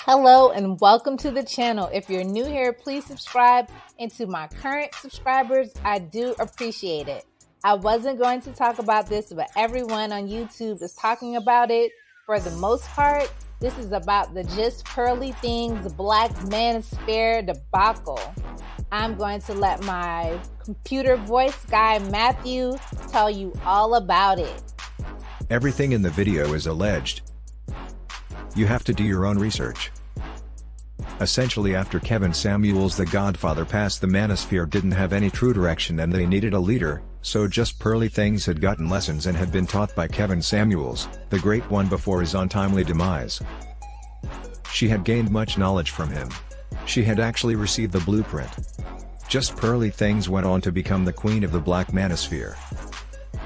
Hello and welcome to the channel. If you're new here, please subscribe. And to my current subscribers, I do appreciate it. I wasn't going to talk about this, but everyone on YouTube is talking about it. For the most part, this is about the Just Pearly Things Black Manosphere debacle. I'm going to let my computer voice guy, Matthew, tell you all about it. Everything in the video is alleged. You have to do your own research. Essentially, after Kevin Samuels the Godfather passed, the Manosphere didn't have any true direction and they needed a leader, so Just Pearly Things had gotten lessons and had been taught by Kevin Samuels, the great one, before his untimely demise. She had gained much knowledge from him. She had actually received the blueprint. Just Pearly Things went on to become the queen of the Black Manosphere.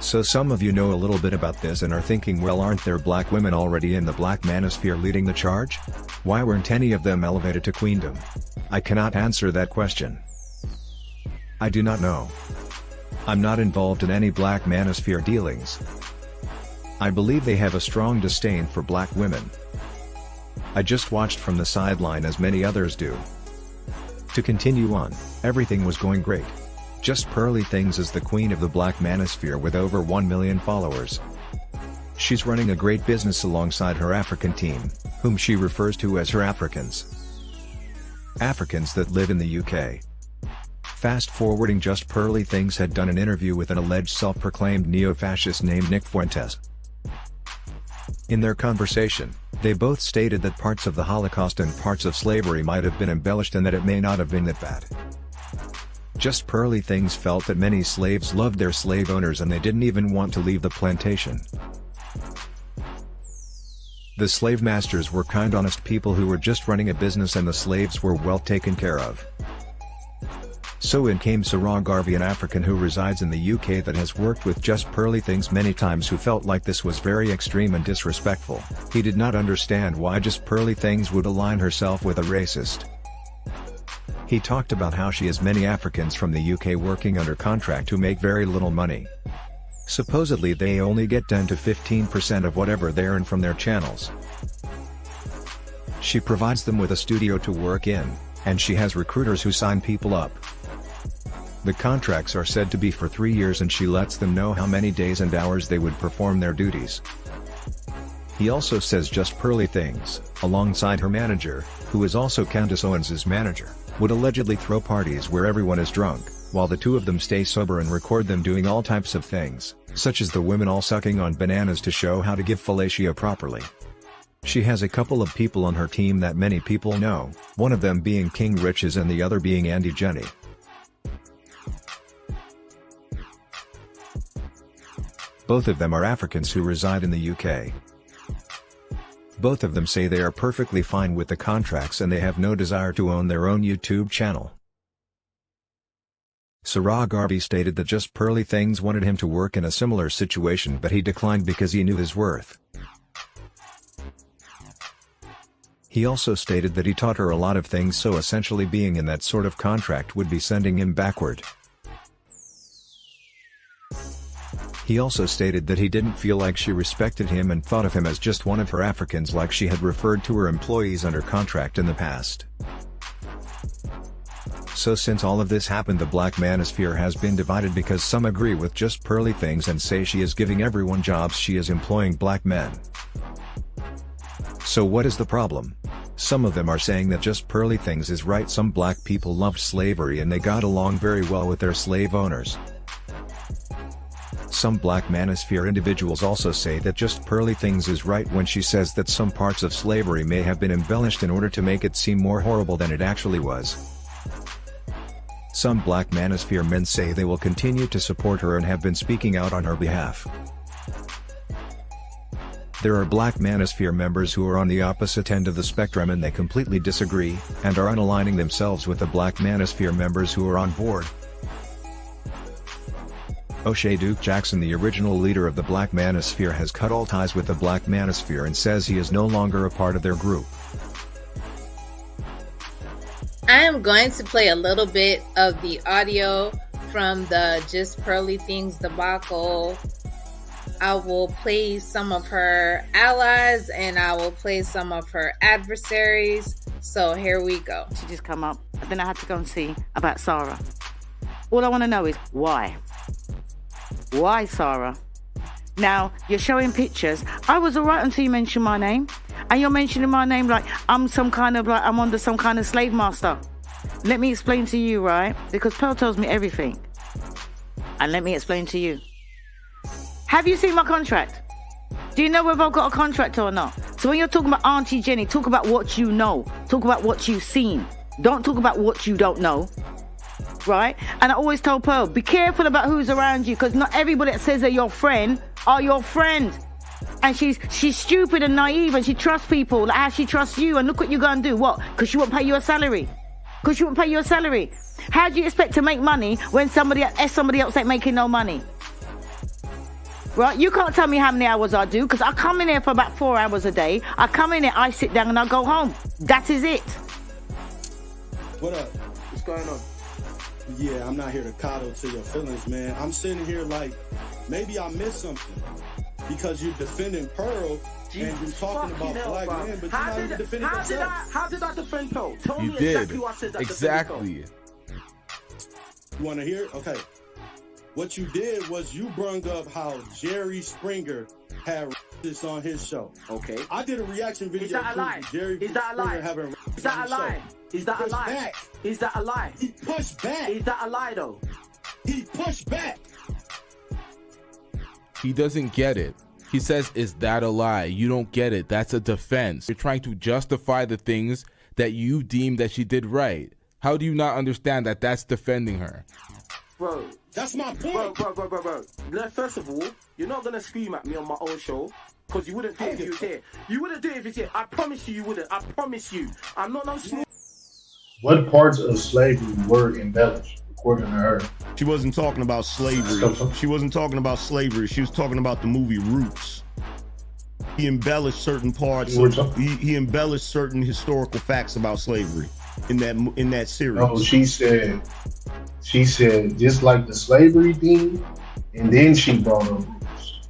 So some of you know a little bit about this and are thinking, well, aren't there black women already in the Black Manosphere leading the charge? Why weren't any of them elevated to queendom? I cannot answer that question. I do not know. I'm not involved in any Black Manosphere dealings. I believe they have a strong disdain for black women. I just watched from the sideline as many others do. To continue on, everything was going great. Just Pearly Things is the queen of the Black Manosphere with over 1 million followers. She's running a great business alongside her African team, whom she refers to as her Africans. Africans that live in the UK. Fast forwarding, Just Pearly Things had done an interview with an alleged self-proclaimed neo-fascist named Nick Fuentes. In their conversation, they both stated that parts of the Holocaust and parts of slavery might have been embellished and that it may not have been that bad. Just Pearly Things felt that many slaves loved their slave owners and they didn't even want to leave the plantation. The slave masters were kind, honest people who were just running a business, and the slaves were well taken care of. So in came Sarah Garvey, an African who resides in the UK that has worked with Just Pearly Things many times, who felt like this was very extreme and disrespectful. He did not understand why Just Pearly Things would align herself with a racist. He talked about how she has many Africans from the UK working under contract who make very little money. Supposedly they only get 10 to 15% of whatever they earn from their channels. She provides them with a studio to work in, and she has recruiters who sign people up. The contracts are said to be for 3 years and she lets them know how many days and hours they would perform their duties. He also says Just Pearly Things, alongside her manager, who is also Candace Owens' manager, would allegedly throw parties where everyone is drunk, while the two of them stay sober and record them doing all types of things, such as the women all sucking on bananas to show how to give fellatio properly. She has a couple of people on her team that many people know, one of them being King Riches and the other being Andy Jenny. Both of them are Africans who reside in the UK. Both of them say they are perfectly fine with the contracts and they have no desire to own their own YouTube channel. Sarah Garvey stated that Just Pearly Things wanted him to work in a similar situation, but he declined because he knew his worth. He also stated that he taught her a lot of things, so essentially being in that sort of contract would be sending him backward. He also stated that he didn't feel like she respected him and thought of him as just one of her Africans, like she had referred to her employees under contract in the past. So since all of this happened, the Black Manosphere has been divided because some agree with Just Pearly Things and say she is giving everyone jobs, she is employing black men. So what is the problem? Some of them are saying that Just Pearly Things is right. Some black people loved slavery and they got along very well with their slave owners. Some Black Manosphere individuals also say that Just Pearly Things is right when she says that some parts of slavery may have been embellished in order to make it seem more horrible than it actually was. Some Black Manosphere men say they will continue to support her and have been speaking out on her behalf. There are Black Manosphere members who are on the opposite end of the spectrum and they completely disagree, and are unaligning themselves with the Black Manosphere members who are on board. O'Shea Duke Jackson, the original leader of the Black Manosphere, has cut all ties with the Black Manosphere and says he is no longer a part of their group. I am going to play a little bit of the audio from the Just Pearly Things debacle I will play some of her allies and I will play some of her adversaries. So here we go. She just come up, and then I had to go and see about Sarah. All I want to know is why? Why, Sarah? Now, you're showing pictures. I was all right until you mentioned my name. And you're mentioning my name like I'm I'm under some kind of slave master. Let me explain to you, right? Because Pearl tells me everything. And let me explain to you. Have you seen my contract? Do you know whether I've got a contract or not? So when you're talking about Auntie Jenny, talk about what you know. Talk about what you've seen. Don't talk about what you don't know. Right? And I always tell Pearl, be careful about who's around you, because not everybody that says they're your friend are your friend. And she's stupid and naive, and she trusts people like how she trusts you. And look what you're going to do. What? Because she won't pay you a salary. Because she won't pay you a salary. How do you expect to make money when somebody else ain't making no money? Right? You can't tell me how many hours I do, because I come in here for about 4 hours a day. I come in here, I sit down, and I go home. That is it. What up? What's going on? Yeah, I'm not here to coddle to your feelings, man. I'm sitting here like, maybe I missed something. Because you're defending Pearl, and you're talking about black men, but you're not even defending yourself. How did I defend Pearl? Tell me did. exactly what I said. Exactly. You want to hear it? Okay. What you did was you brung up how Jerry Springer had this on his show. Okay. I did a reaction video. Is that a lie? Is that a lie? Is that a lie? Is that a lie? Is that a lie? He pushed back. Is that a lie though? He pushed back. He doesn't get it. He says, is that a lie? You don't get it. That's a defense. You're trying to justify the things that you deem that she did right. How do you not understand that that's defending her? Bro. That's my point. Bro. First of all, you're not going to scream at me on my own show, because you wouldn't do it if you was here. You wouldn't do it if you was here. I promise you wouldn't. I promise you. I'm not no small. What parts of slavery were embellished, according to her? She wasn't talking about slavery. She wasn't talking about slavery. She was talking about the movie Roots. He embellished certain parts. He embellished certain historical facts about slavery in that series. No, she said just like the slavery thing, and then she brought up Roots.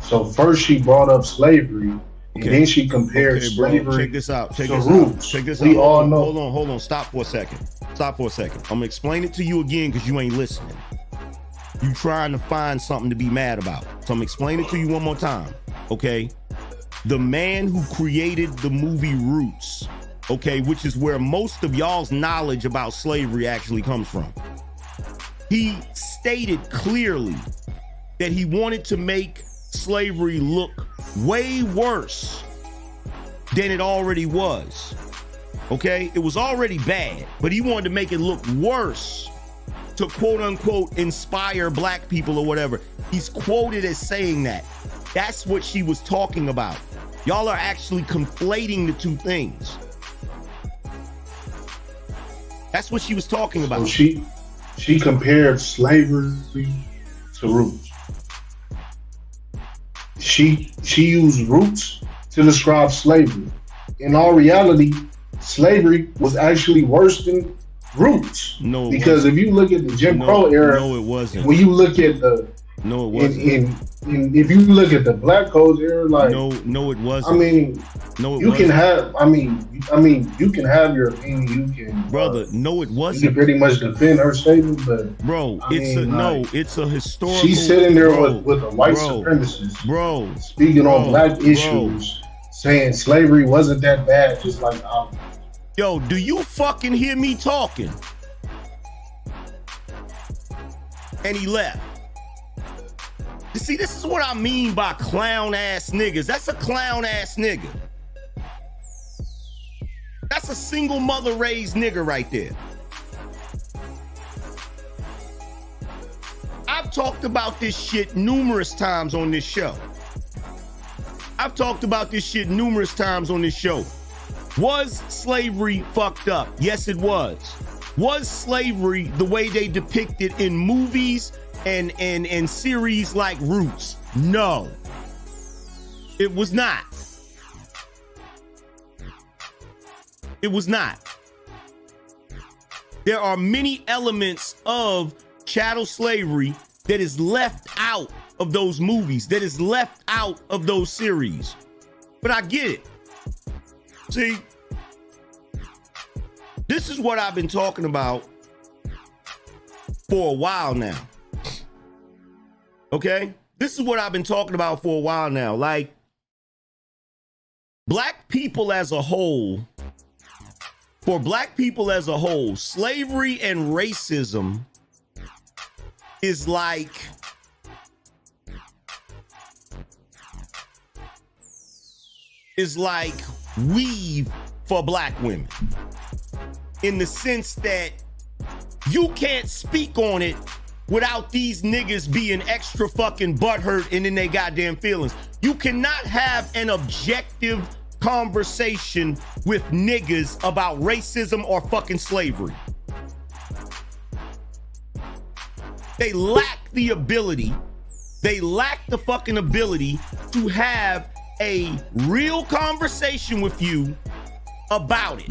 So first she brought up slavery, and then she compared slavery Check this out. to Roots. Check this we out. all know. Hold on. Stop for a second. I'm gonna explain it to you again because you ain't listening. You trying to find something to be mad about. So I'm explaining it to you one more time. Okay? The man who created the movie Roots, okay, which is where most of y'all's knowledge about slavery actually comes from. He stated clearly that he wanted to make slavery look way worse than it already was. Okay, it was already bad, but he wanted to make it look worse to quote unquote inspire black people or whatever. He's quoted as saying that. That's what she was talking about. Y'all are actually conflating the two things. That's what she was talking about. So she compared slavery to Roots. She used Roots to describe slavery. In all reality, slavery was actually worse than Roots. No, because if you look at the Jim Crow era, no, it wasn't. When you look at the if you look at the Black Codes era, like no, it wasn't. I mean, you can have. I mean, you can have your opinion. You can, brother. No, it wasn't. You can pretty much defend her statement, but bro, it's a historical. She's sitting there with a white supremacist, bro, speaking on black issues, saying slavery wasn't that bad, just like. Yo, do you fucking hear me talking? And he left. You see, this is what I mean by clown ass niggas. That's a clown ass nigga. That's a single mother raised nigga right there. I've talked about this shit numerous times on this show. Was slavery fucked up? Yes, it was. Was slavery the way they depict it in movies and series like Roots? No, it was not. It was not. There are many elements of chattel slavery that is left out of those movies, that is left out of those series. But I get it. See, this is what I've been talking about for a while now. Okay? This is what I've been talking about for a while now. Like, black people as a whole, for black people as a whole, slavery and racism is like weave for black women, in the sense that you can't speak on it without these niggas being extra fucking butthurt and in their goddamn feelings. You cannot have an objective conversation with niggas about racism or fucking slavery. They lack the ability, the fucking ability to have a real conversation with you about it.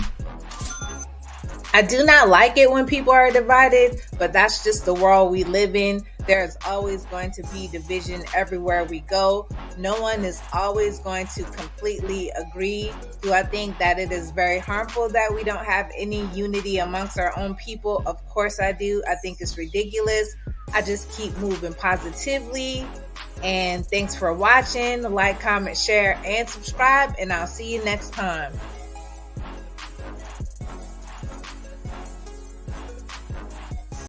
I do not like it when people are divided, but that's just the world we live in. There's always going to be division everywhere we go. No one is always going to completely agree. Do I think that it is very harmful that we don't have any unity amongst our own people? Of course I do. I think it's ridiculous. I just keep moving positively. And thanks for watching. Like, comment, share, and subscribe. And I'll see you next time.